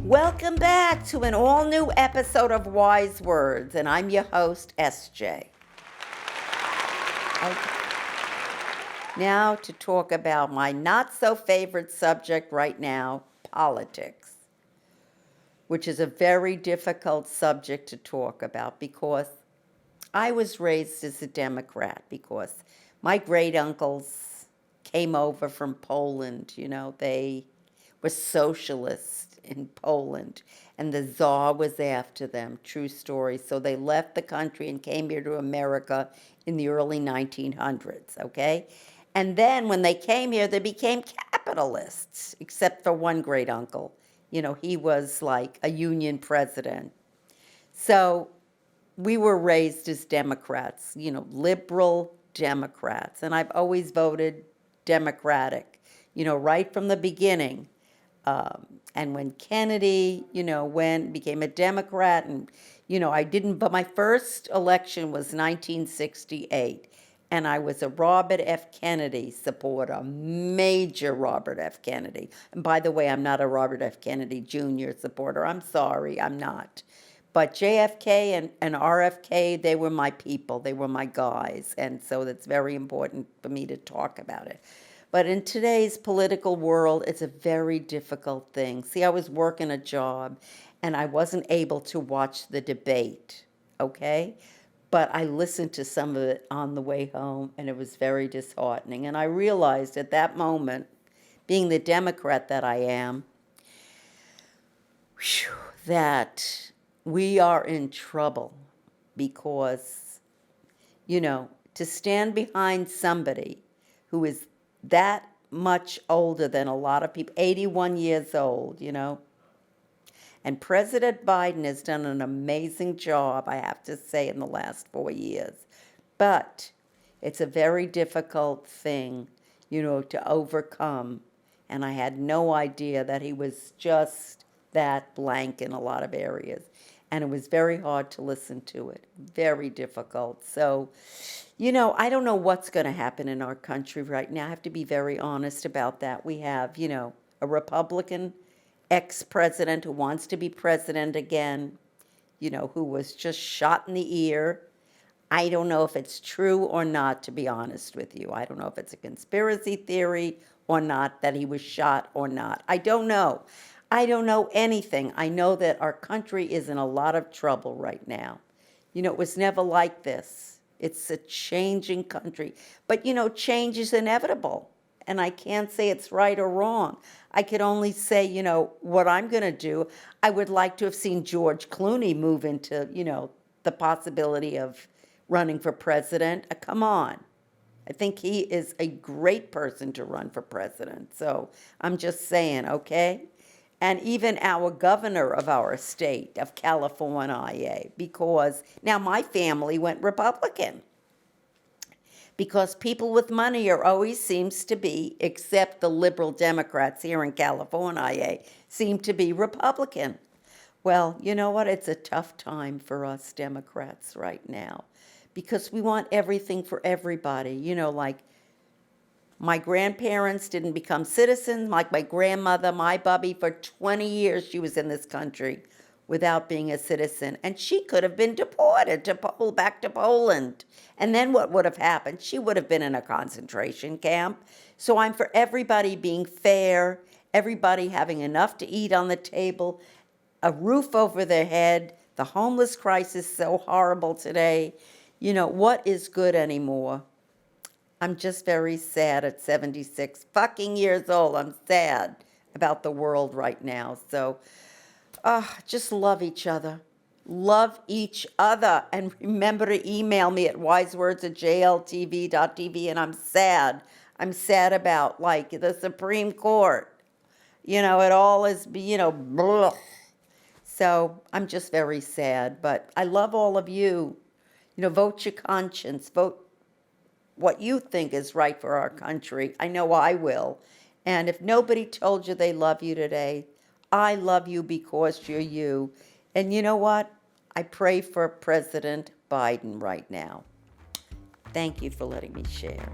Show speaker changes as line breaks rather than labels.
Welcome back to an all-new episode of Wise Words, and I'm your host, SJ. Okay. Now to talk about my not-so-favorite subject right now, politics, which is a very difficult subject to talk about because I was raised as a Democrat because my great-uncles came over from Poland, they were socialists in Poland, and the Tsar was after them, true story. So they left the country and came here to America in the early 1900s, okay? And then when they came here, they became capitalists, except for one great uncle. He was like a union president. So we were raised as Democrats, liberal Democrats, and I've always voted Democratic, right from the beginning. And when Kennedy, became a Democrat, and, but my first election was 1968, and I was a Robert F. Kennedy supporter, major Robert F. Kennedy. And by the way, I'm not a Robert F. Kennedy Jr. supporter. I'm sorry, I'm not. But JFK and RFK, they were my people. They were my guys. And so that's very important for me to talk about it. But in today's political world, it's a very difficult thing. See, I was working a job, and I wasn't able to watch the debate, okay? But I listened to some of it on the way home, and it was very disheartening. And I realized at that moment, being the Democrat that I am, that we are in trouble because, to stand behind somebody who is that much older than a lot of people, 81 years old, And President Biden has done an amazing job, I have to say, in the last 4 years. But it's a very difficult thing, to overcome. And I had no idea that he was just that blank in a lot of areas. And it was very hard to listen to it, very difficult. So, I don't know what's going to happen in our country right now. I have to be very honest about that. We have, a Republican ex-president who wants to be president again, who was just shot in the ear. I don't know if it's true or not, to be honest with you. I don't know if it's a conspiracy theory or not, that he was shot or not. I don't know. I don't know anything. I know that our country is in a lot of trouble right now. It was never like this. It's a changing country. But, change is inevitable. And I can't say it's right or wrong. I could only say, what I'm going to do. I would like to have seen George Clooney move into, the possibility of running for president. Come on. I think he is a great person to run for president. So I'm just saying, okay? And even our governor of our state, of California, because now my family went Republican. Because people with money always seems to be, except the liberal Democrats here in California, seem to be Republican. Well, you know what? It's a tough time for us Democrats right now because we want everything for everybody. Like my grandparents didn't become citizens, like my grandmother, my bubby, for 20 years she was in this country without being a citizen. And she could have been deported back to Poland. And then what would have happened? She would have been in a concentration camp. So I'm for everybody being fair, everybody having enough to eat on the table, a roof over their head. The homeless crisis is so horrible today. What is good anymore? I'm just very sad at 76 fucking years old. I'm sad about the world right now. So just love each other. Love each other. And remember to email me at wisewords@jltv.tv. And I'm sad. I'm sad about, the Supreme Court. It all is, blah. So I'm just very sad. But I love all of you. Vote your conscience. Vote what you think is right for our country. I know I will. And if nobody told you they love you today, I love you because you're you. And you know what? I pray for President Biden right now. Thank you for letting me share.